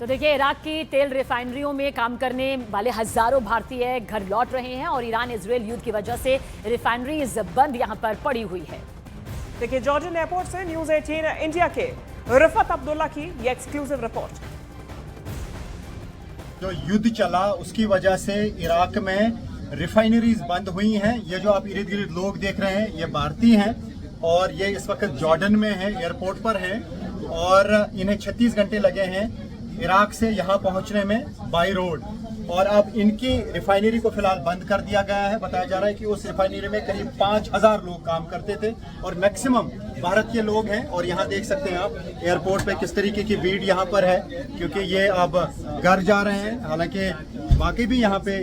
तो देखिए, इराक की तेल रिफाइनरियों में काम करने वाले हजारों भारतीय घर लौट रहे हैं और ईरान इजरायल युद्ध की वजह से रिफाइनरीज बंद यहां पर पड़ी हुई है। देखिए, जॉर्जियन एयरपोर्ट से न्यूज 18 इंडिया के रफत अब्दुल्ला की ये एक्सक्लूसिव रिपोर्ट। जो युद्ध चला उसकी वजह से इराक में रिफाइनरीज बंद हुई हैं। ये जो आप इर्द गिर्द लोग देख रहे हैं ये भारतीय हैं और ये इस वक्त जॉर्डन में हैं, एयरपोर्ट पर हैं और इन्हें 36 घंटे लगे हैं इराक से यहाँ पहुँचने में बाई रोड। और अब इनकी रिफाइनरी को फिलहाल बंद कर दिया गया है। बताया जा रहा है कि उस रिफाइनरी में करीब 5000 लोग काम करते थे और मैक्सिमम भारत के लोग हैं। और यहाँ देख सकते हैं आप एयरपोर्ट पे किस तरीके की भीड़ यहाँ पर है, क्योंकि ये अब घर जा रहे हैं। हालांकि बाकी भी यहाँ पे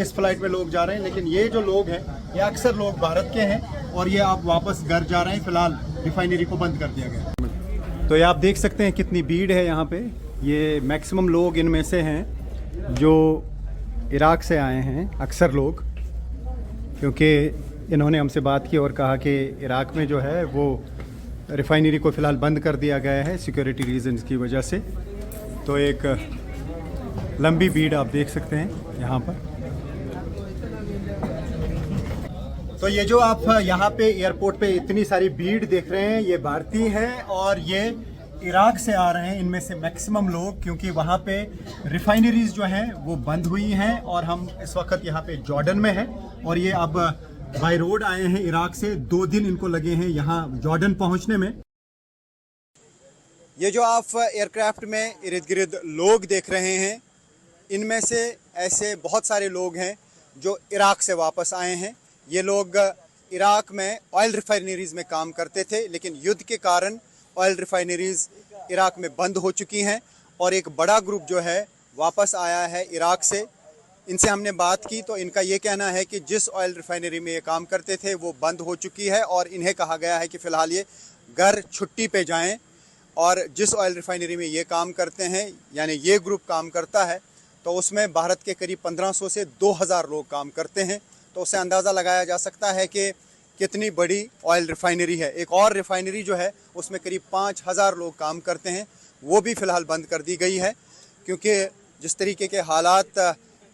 इस फ्लाइट में लोग जा रहे हैं, लेकिन ये जो लोग हैं ये अक्सर लोग भारत के हैं और ये अब वापस घर जा रहे हैं। फिलहाल रिफाइनरी को बंद कर दिया गया। तो ये आप देख सकते हैं कितनी भीड़ है यहाँ पे। ये मैक्सिमम लोग इनमें से हैं जो इराक से आए हैं, अक्सर लोग, क्योंकि इन्होंने हमसे बात की और कहा कि इराक में जो है वो रिफाइनरी को फ़िलहाल बंद कर दिया गया है सिक्योरिटी रीजंस की वजह से। तो एक लंबी भीड़ आप देख सकते हैं यहाँ पर। तो ये जो आप यहाँ पे एयरपोर्ट पे इतनी सारी भीड़ देख रहे हैं ये भारतीय हैं और ये इराक से आ रहे हैं, इनमें से मैक्सिमम लोग, क्योंकि वहाँ पे रिफाइनरीज जो हैं वो बंद हुई हैं। और हम इस वक्त यहाँ पे जॉर्डन में हैं और ये अब बाय रोड आए हैं इराक से। 2 दिन इनको लगे हैं यहाँ जॉर्डन पहुँचने में। ये जो आप एयरक्राफ्ट में इर्द गिर्द लोग देख रहे हैं इनमें से ऐसे बहुत सारे लोग हैं जो इराक से वापस आए हैं। ये लोग इराक में ऑयल रिफाइनरीज में काम करते थे, लेकिन युद्ध के कारण ऑयल रिफाइनरीज इराक में बंद हो चुकी हैं और एक बड़ा ग्रुप जो है वापस आया है इराक से। इनसे हमने बात की तो इनका ये कहना है कि जिस ऑयल रिफाइनरी में ये काम करते थे वो बंद हो चुकी है और इन्हें कहा गया है कि फ़िलहाल ये घर छुट्टी पे जाएं। और जिस ऑयल रिफाइनरी में ये काम करते हैं, यानी ये ग्रुप काम करता है, तो उसमें भारत के करीब 1500 से 2000 लोग काम करते हैं। तो उससे अंदाज़ा लगाया जा सकता है कि कितनी बड़ी ऑयल रिफाइनरी है। एक और रिफाइनरी जो है उसमें करीब 5000 लोग काम करते हैं, वो भी फ़िलहाल बंद कर दी गई है, क्योंकि जिस तरीके के हालात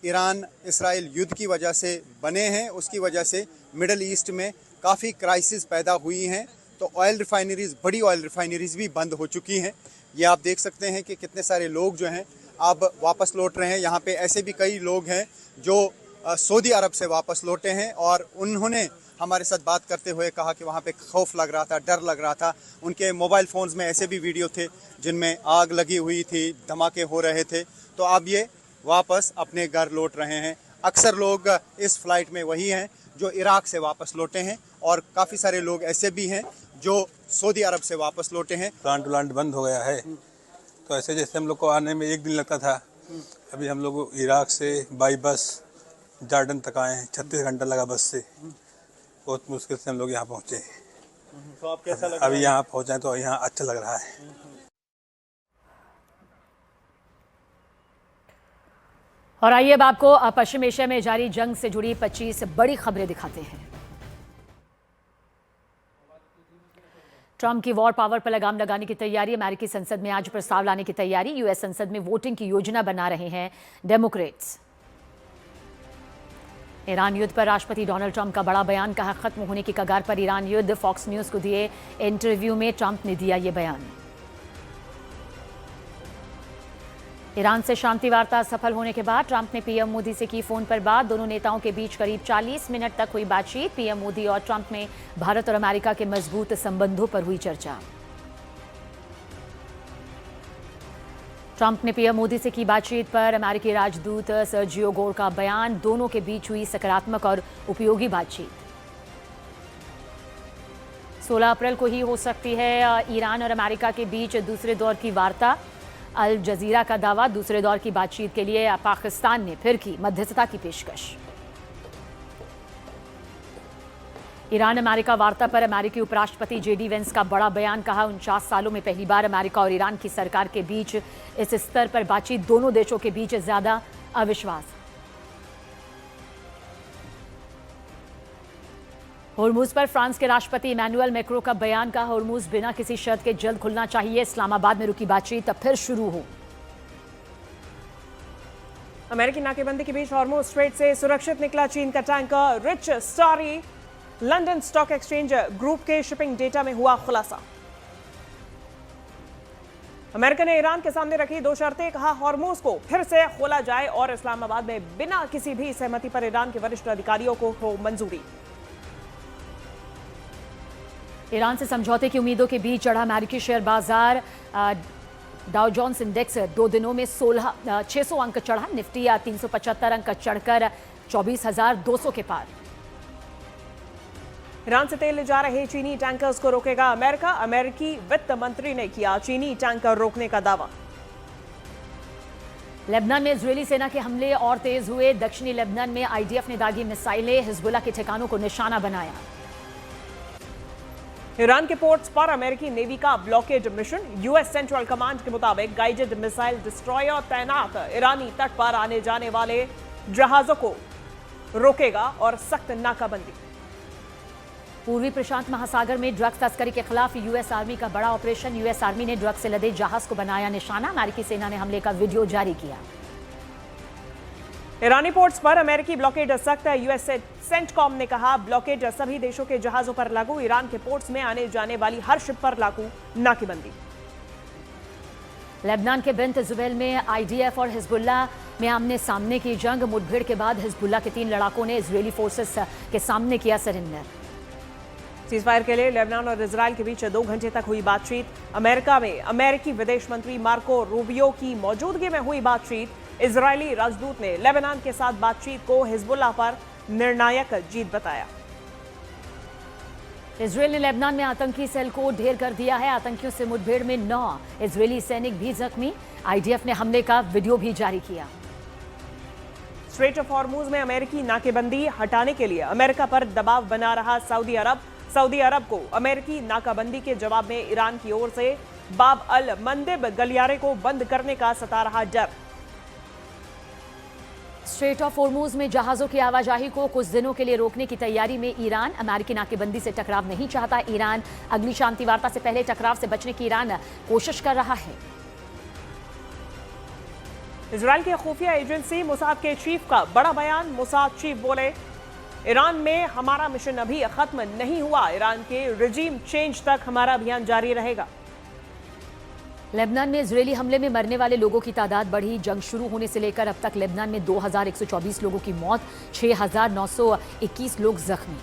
ईरान इसराइल युद्ध की वजह से बने हैं उसकी वजह से मिडल ईस्ट में काफ़ी क्राइसिस पैदा हुई हैं। तो ऑयल रिफाइनरीज़, बड़ी ऑयल रिफाइनरीज़ भी बंद हो चुकी हैं। ये आप देख सकते हैं कि कितने सारे लोग जो हैं अब वापस लौट रहे हैं। यहाँ पे ऐसे भी कई लोग हैं जो सऊदी अरब से वापस लौटे हैं और उन्होंने हमारे साथ बात करते हुए कहा कि वहाँ पे खौफ लग रहा था, डर लग रहा था। उनके मोबाइल फ़ोन्स में ऐसे भी वीडियो थे जिनमें आग लगी हुई थी, धमाके हो रहे थे। तो अब ये वापस अपने घर लौट रहे हैं। अक्सर लोग इस फ्लाइट में वही हैं जो इराक से वापस लौटे हैं और काफ़ी सारे लोग ऐसे भी हैं जो सऊदी अरब से वापस लौटे हैं। प्लांट बंद हो गया है, तो ऐसे जैसे हम लोग को आने में 1 दिन लगता था, अभी हम लोग इराक से बाई बस जॉर्डन तक आए हैं। 36 घंटा लगा बस से, बहुत मुश्किल से हम लोग यहाँ पहुँचे। तो आप कैसा लग रहा है? अभी यहाँ पहुँचे तो यहाँ अच्छा लग रहा है। और आइए अब आपको पश्चिम एशिया में जारी जंग से जुड़ी 25 बड़ी खबरें दिखाते हैं। ट्रंप की वॉर पावर पर लगाम लगाने की तैयारी, अमेरिकी संसद में आज प्रस्ताव लाने की तैयारी। यूएस संसद में वोटिंग की योजना बना रहे हैं डेमोक्रेट्स। ईरान युद्ध पर राष्ट्रपति डोनाल्ड ट्रंप का बड़ा बयान, कहा खत्म होने की कगार पर ईरान युद्ध। फॉक्स न्यूज को दिए इंटरव्यू में ट्रंप ने दिया ये बयान। ईरान से शांति वार्ता सफल होने के बाद ट्रंप ने पीएम मोदी से की फोन पर बात। दोनों नेताओं के बीच करीब 40 मिनट तक हुई बातचीत। पीएम मोदी और ट्रंप में भारत और अमेरिका के मजबूत संबंधों पर हुई चर्चा। ट्रंप ने पीएम मोदी से की बातचीत पर अमेरिकी राजदूत सर्जियो गोर का बयान। दोनों के बीच हुई सकारात्मक और उपयोगी बातचीत। 16 अप्रैल को ही हो सकती है ईरान और अमेरिका के बीच दूसरे दौर की वार्ता। अल जजीरा का दावा, दूसरे दौर की बातचीत के लिए पाकिस्तान ने फिर की मध्यस्थता की पेशकश। ईरान अमेरिका वार्ता पर अमेरिकी उपराष्ट्रपति जेडी वेंस का बड़ा बयान, कहा 49 सालों में पहली बार अमेरिका और ईरान की सरकार के बीच इस स्तर पर बातचीत। दोनों देशों के बीच ज्यादा अविश्वास। होर्मुज पर फ्रांस के राष्ट्रपति इमैनुअल मैक्रों का बयान, कहा होर्मुज बिना किसी शर्त के जल्द खुलना चाहिए। इस्लामाबाद में रुकी बातचीत अब फिर शुरू हो। अमेरिकी नाकेबंदी के बीच हॉर्मुज़ स्ट्रेट से सुरक्षित निकला चीन का tanker rich starry. London stock exchange group के शिपिंग डेटा में हुआ खुलासा। अमेरिका ने ईरान के सामने रखी 2 शर्तें, कहा हॉर्मुज़ को फिर से खोला जाए और इस्लामाबाद में बिना किसी भी सहमति पर ईरान के वरिष्ठ अधिकारियों को हो मंजूरी। ईरान से समझौते की उम्मीदों के बीच चढ़ा अमेरिकी शेयर बाजार। डाउ जोन्स इंडेक्स 2 दिनों में 600 अंक चढ़ा। निफ्टी 375 अंक चढ़कर 24,200 के पार। ईरान से तेल ले जा रहे चीनी टैंकर्स को रोकेगा अमेरिका। अमेरिकी वित्त मंत्री ने किया चीनी टैंकर रोकने का दावा। लेबनान में इजरायली सेना के हमले और तेज हुए। दक्षिणी लेबनान में आईडीएफ ने दागी मिसाइलें, हिजबुल्लाह के ठिकानों को निशाना बनाया। ईरान के पोर्ट्स पर अमेरिकी नेवी का blockade mission. US central command के मुताबिक गाइडेड मिसाइल डिस्ट्रॉयर तैनात ईरानी तट पर आने जाने वाले जहाजों को रोकेगा और सख्त नाकाबंदी। पूर्वी प्रशांत महासागर में ड्रग्स तस्करी के खिलाफ यूएस आर्मी का बड़ा ऑपरेशन। यूएस आर्मी ने ड्रग्स से लदे जहाज को बनाया निशाना। अमेरिकी सेना ने हमले का वीडियो जारी किया। ईरानी पोर्ट्स पर अमेरिकी ब्लॉकेड सख्त। यूएस सेंटकॉम ने कहा ब्लॉकेड सभी देशों के जहाजों पर लागू। ईरान के पोर्ट्स में आने जाने वाली हर शिप पर लागू नाकेबंदी। लेबनान के बिंत जुबैल में आईडीएफ और हिजबुल्लाह में आमने सामने की जंग। मुठभेड़ के बाद हिजबुल्लाह के 3 लड़ाकों ने इजरायली फोर्सेस के सामने किया सरेंडर। सीजफायर के लिए लेबनान और इजराइल के बीच 2 घंटे तक हुई बातचीत। अमेरिका में अमेरिकी विदेश मंत्री मार्को रूबियो की मौजूदगी में हुई बातचीत। इजरायली राजदूत ने लेबनान के साथ बातचीत को हिजबुल्लाह पर निर्णायक जीत बताया। इजरायल ने लेबनान में आतंकी सेल को ढेर कर दिया है। आतंकियों से मुठभेड़ में 9 इजरायली सैनिक भी जख्मी। आईडीएफ ने हमले का वीडियो भी जारी किया। स्ट्रेट ऑफ हॉर्मुज़ में अमेरिकी नाकेबंदी हटाने के लिए अमेरिका पर दबाव बना रहा सऊदी अरब। सऊदी अरब को अमेरिकी नाकाबंदी के जवाब में ईरान की ओर से बाब अल मंदेब गलियारे को बंद करने का सता रहा डर। स्ट्रेट ऑफ हॉर्मुज़ में जहाजों की आवाजाही को कुछ दिनों के लिए रोकने की तैयारी में ईरान। अमेरिकी नाकेबंदी से टकराव नहीं चाहता ईरान। अगली शांति वार्ता से पहले टकराव से बचने की ईरान कोशिश कर रहा है। इजराइल की खुफिया एजेंसी मोसाद के चीफ का बड़ा बयान। मोसाद चीफ बोले ईरान में हमारा मिशन अभी खत्म नहीं हुआ। ईरान के रिजीम चेंज तक हमारा अभियान जारी रहेगा। लेबनान में इजरायली हमले में मरने वाले लोगों की तादाद बढ़ी। जंग शुरू होने से लेकर अब तक लेबनान में 2124 लोगों की मौत, 6921 लोग जख्मी।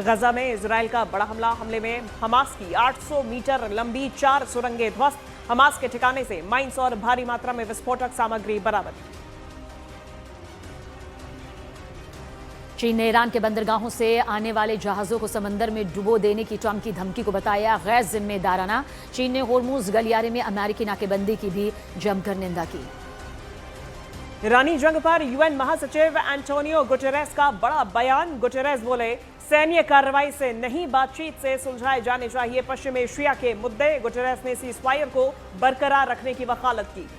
गजा में इजराइल का बड़ा हमले में हमास की 800 मीटर लंबी 4 सुरंगें ध्वस्त। हमास के ठिकाने से माइंस और भारी मात्रा में विस्फोटक सामग्री बरामद। चीन ने ईरान के बंदरगाहों से आने वाले जहाजों को समंदर में डुबो देने की ट्रंप की धमकी को बताया गैर जिम्मेदाराना। चीन ने हॉर्मुज़ गलियारे में अमेरिकी नाकेबंदी की भी जमकर निंदा की। ईरानी जंग पर यूएन महासचिव एंटोनियो गुटेरेस का बड़ा बयान। गुटेरेस बोले सैन्य कार्रवाई से नहीं, बातचीत से सुलझाए जाने चाहिए पश्चिम एशिया के मुद्दे। गुटेरेस ने सीज़फायर को बरकरार रखने की वकालत की।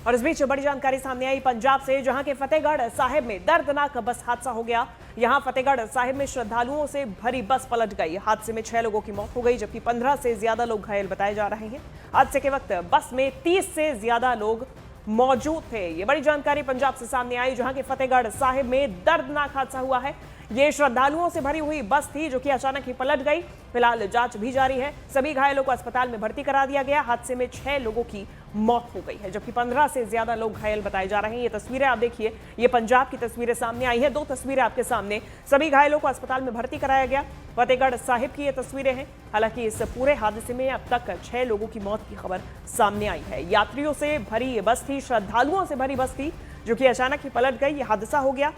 और इस बीच बड़ी जानकारी सामने आई पंजाब से, जहां के फतेहगढ़ साहिब में दर्दनाक बस हादसा हो गया। यहां फतेहगढ़ साहिब में श्रद्धालुओं से भरी बस पलट गई। हादसे में 6 लोगों की मौत हो गई, जबकि 15 से ज्यादा लोग घायल बताए जा रहे हैं। हादसे के वक्त बस में 30 से ज्यादा लोग मौजूद थे। ये बड़ी जानकारी पंजाब से सामने आई, जहां के फतेहगढ़ साहिब में दर्दनाक हादसा हुआ है। ये श्रद्धालुओं से भरी हुई बस थी, जो कि अचानक ही पलट गई। फिलहाल जांच भी जारी है। सभी घायलों को अस्पताल में भर्ती करा दिया गया। हादसे में 6 लोगों की मौत हो गई है, जबकि 15 से ज्यादा लोग घायल बताए जा रहे हैं। ये तस्वीरें आप देखिए, ये पंजाब की तस्वीरें सामने आई है। 2 तस्वीरें आपके सामने। सभी घायलों को अस्पताल में भर्ती कराया गया। फतेहगढ़ साहिब की ये तस्वीरें हैं। हालांकि इस पूरे हादसे में अब तक 6 लोगों की मौत की खबर सामने आई है। यात्रियों से भरी ये बस थी, श्रद्धालुओं से भरी बस थी, जो कि अचानक ही पलट गई। ये हादसा हो गया।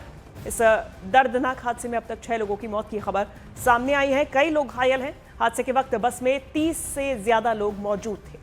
इस दर्दनाक हादसे में अब तक 6 लोगों की मौत की खबर सामने आई है। कई लोग घायल हैं। हादसे के वक्त बस में 30 से ज्यादा लोग मौजूद थे।